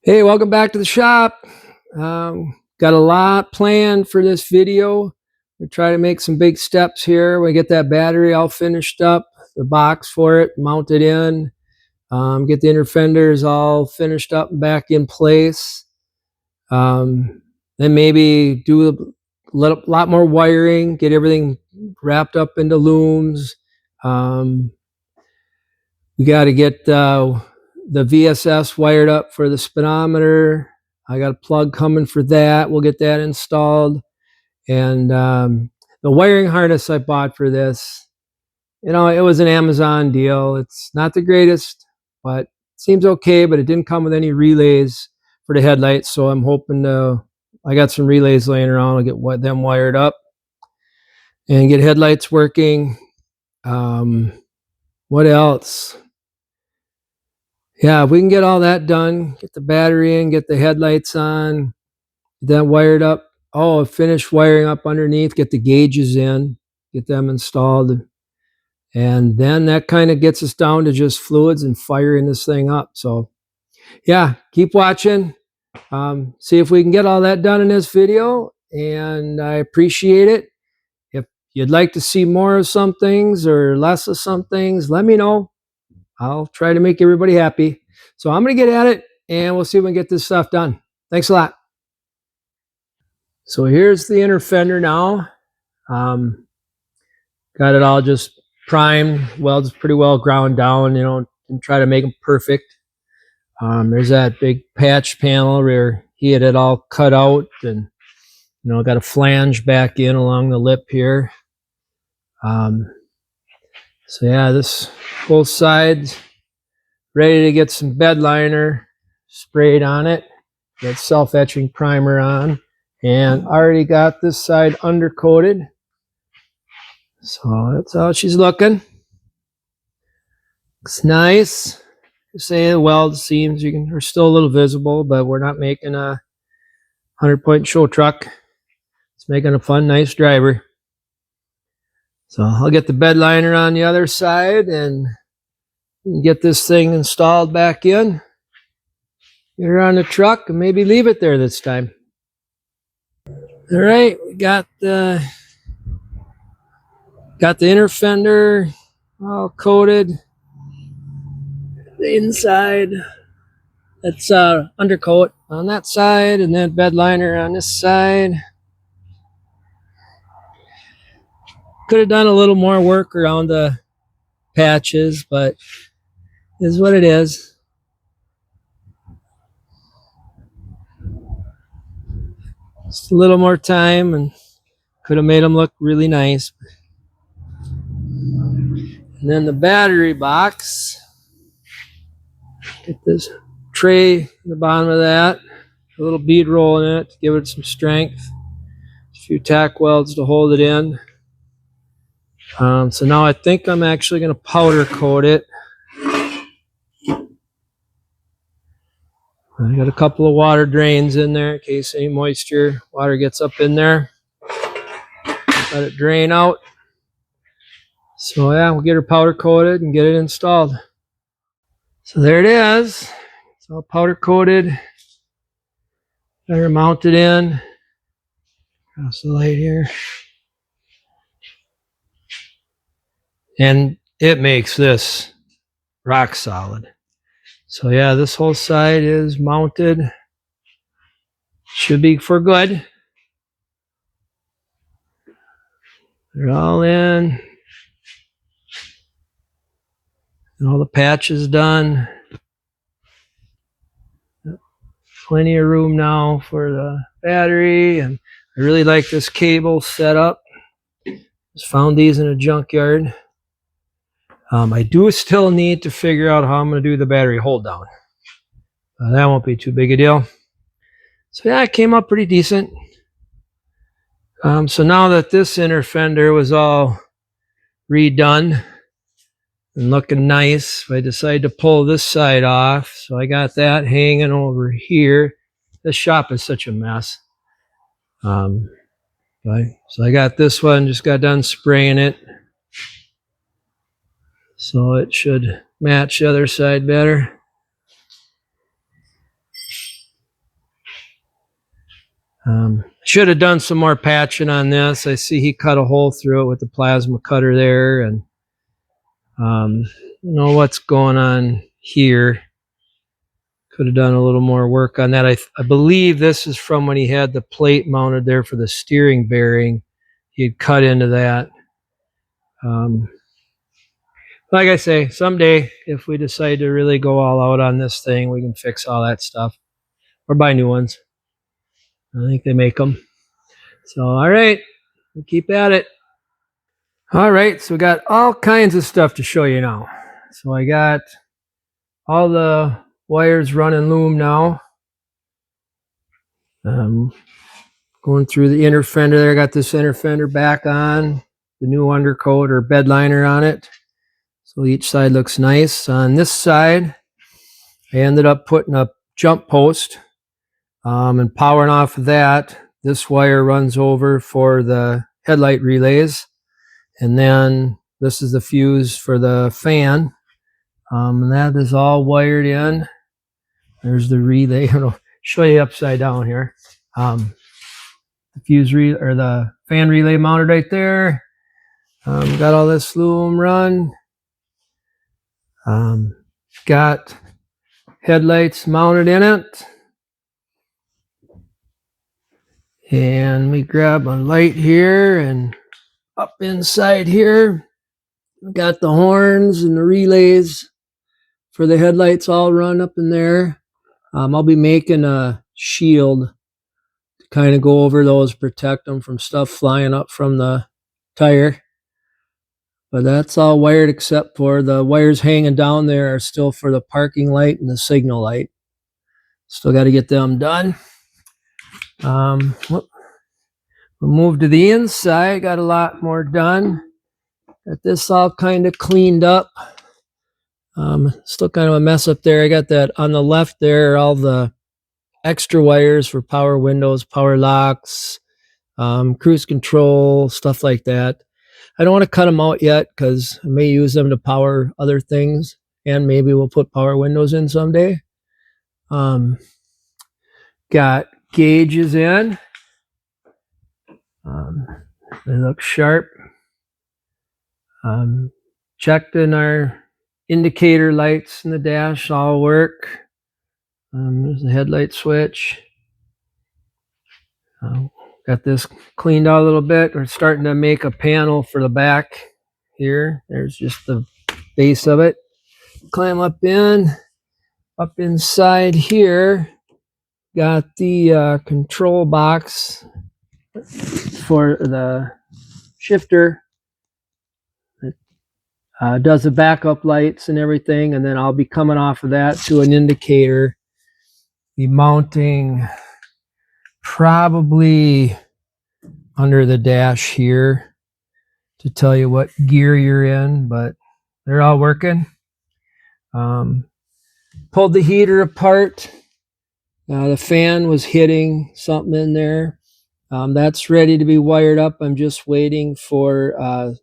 Hey, welcome back to the shop. Got a lot planned for this video. We try to make some big steps here. We get that battery all finished up, the box for it mounted in, get the inner fenders all finished up and back in place. Then maybe do a lot more wiring, get everything wrapped up into looms. We got to get the VSS wired up for the speedometer. I got a plug coming for that. We'll get that installed. And the wiring harness I bought for this, it was an Amazon deal. It's not the greatest, but it seems okay, but it didn't come with any relays for the headlights. So I'm hoping I got some relays laying around. I'll get them wired up and get headlights working. What else? Yeah, if we can get all that done, get the battery in, get the headlights on, get that wired up. Oh, finish wiring up underneath, get the gauges in, get them installed. And then that kind of gets us down to just fluids and firing this thing up. So yeah, keep watching. See if we can get all that done in this video. And I appreciate it. If you'd like to see more of some things or less of some things, let me know. I'll try to make everybody happy. So I'm going to get at it and we'll see if we can get this stuff done. Thanks a lot. So here's the inner fender now. Got it all just primed. Welds pretty well ground down, and try to make them perfect. There's that big patch panel where he had it all cut out and, got a flange back in along the lip here. So yeah, this both sides ready to get some bed liner sprayed on it. Got self-etching primer on, and already got this side undercoated. So that's how she's looking. Looks nice. Say the weld seams are still a little visible, but we're not making a 100-point show truck. It's making a fun, nice driver. So I'll get the bed liner on the other side and get this thing installed back in. Get her on the truck and maybe leave it there this time. All right, we got the inner fender all coated. The inside, that's undercoat on that side, and then bed liner on this side. Could have done a little more work around the patches, but it is what it is. Just a little more time and could have made them look really nice. And then the battery box, get this tray in the bottom of that, a little bead roll in it to give it some strength, a few tack welds to hold it in. So now I think I'm actually going to powder coat it. I got a couple of water drains in there in case any water gets up in there. Let it drain out. So yeah, we'll get her powder coated and get it installed. So there it is. It's all powder coated. Got her mounted in. Across the light here. And it makes this rock solid. So yeah, this whole side is mounted. Should be for good. They're all in. And all the patches done. Plenty of room now for the battery, and I really like this cable setup. Just found these in a junkyard. I do still need to figure out how I'm going to do the battery hold down. That won't be too big a deal. So yeah, it came up pretty decent. So now that this inner fender was all redone and looking nice, I decided to pull this side off. So I got that hanging over here. This shop is such a mess. So I got this one, just got done spraying it. So it should match the other side better. Should have done some more patching on this. I see he cut a hole through it with the plasma cutter there, and don't know what's going on here. Could have done a little more work on that. I believe this is from when he had the plate mounted there for the steering bearing. He had cut into that. Like I say, someday if we decide to really go all out on this thing, we can fix all that stuff or buy new ones. I think they make them. So, all right, we'll keep at it. All right, so we got all kinds of stuff to show you now. So I got all the wires running loom now. Going through the inner fender there. I got this inner fender back on, the new undercoat or bed liner on it. So each side looks nice. On this side, I ended up putting a jump post and powering off of that. This wire runs over for the headlight relays. And then this is the fuse for the fan. And that is all wired in. There's the relay. I'll show you upside down here. The fuse or the fan relay mounted right there. Got all this loom run. Got headlights mounted in it. And we grab a light here, and up inside here, we got the horns and the relays for the headlights all run up in there. I'll be making a shield to kind of go over those, protect them from stuff flying up from the tire. But that's all wired except for the wires hanging down there are still for the parking light and the signal light. Still got to get them done. We'll move to the inside. Got a lot more done. Got this all kind of cleaned up. Still kind of a mess up there. I got that on the left there, all the extra wires for power windows, power locks, cruise control, stuff like that. I don't want to cut them out yet because I may use them to power other things, and maybe we'll put power windows in someday. Got gauges in. They look sharp. Checked in our indicator lights in the dash, all work. There's the headlight switch. Got this cleaned out a little bit. We're starting to make a panel for the back here. There's just the base of it. Climb up inside here. Got the control box for the shifter. It does the backup lights and everything, and then I'll be coming off of that to an indicator. Be mounting probably under the dash here to tell you what gear you're in, but they're all working. Pulled the heater apart. The fan was hitting something in there. That's ready to be wired up. I'm just waiting for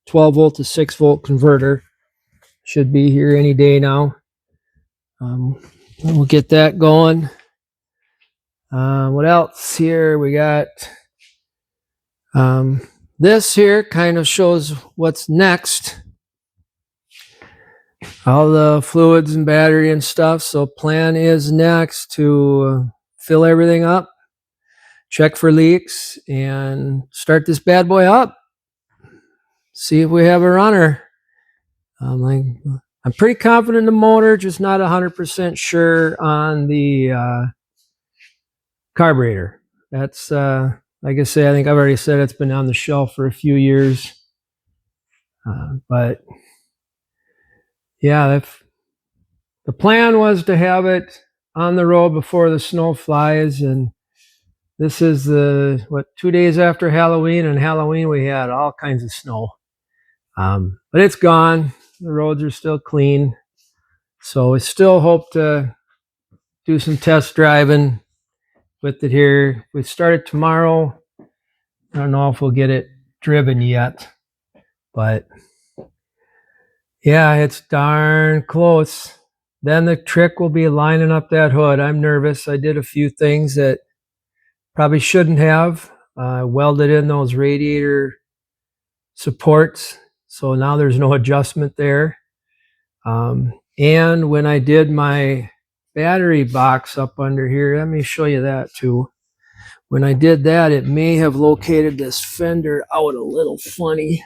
12 volt to 6 volt converter. Should be here any day now. We'll get that going. What else here? We got this here kind of shows what's next. All the fluids and battery and stuff. So plan is next to fill everything up, check for leaks, and start this bad boy up. See if we have a runner. I'm pretty confident in the motor, just not 100% sure on the carburetor. That's like I say, I think I've already said it's been on the shelf for a few years. But yeah, if the plan was to have it on the road before the snow flies, and this is 2 days after Halloween, and Halloween we had all kinds of snow. But it's gone. The roads are still clean. So we still hope to do some test driving with it here. We started tomorrow. I don't know if we'll get it driven yet, but yeah, it's darn close. Then the trick will be lining up that hood. I'm nervous. I did a few things that Probably shouldn't have. Welded in those radiator supports, so now there's no adjustment there. And when I did my battery box up under here, let me show you that too. When I did that, it may have located this fender out a little funny.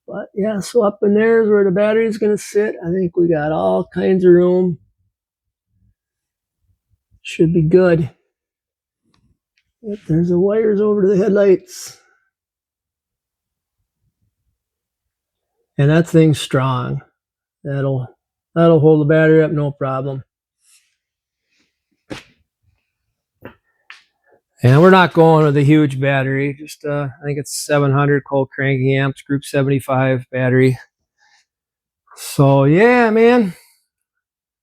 But yeah, so up in there is where the battery is going to sit. I think we got all kinds of room. Should be good. Yep, there's the wires over to the headlights. And that thing's strong. That'll hold the battery up, no problem. And we're not going with a huge battery. Just I think it's 700 cold cranking amps, Group 75 battery. So yeah, man.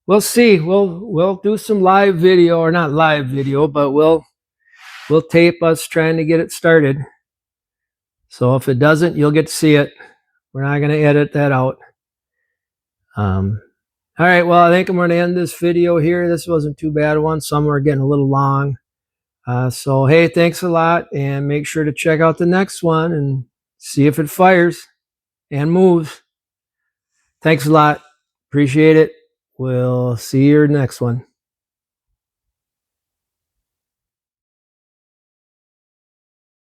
We'll see. We'll do some live video, or not live video, but we'll tape us trying to get it started. So if it doesn't, you'll get to see it. We're not going to edit that out. All right, well, I think I'm going to end this video here. This wasn't too bad one. Some are getting a little long. So, hey, thanks a lot, and make sure to check out the next one and see if it fires and moves. Thanks a lot. Appreciate it. We'll see you next one.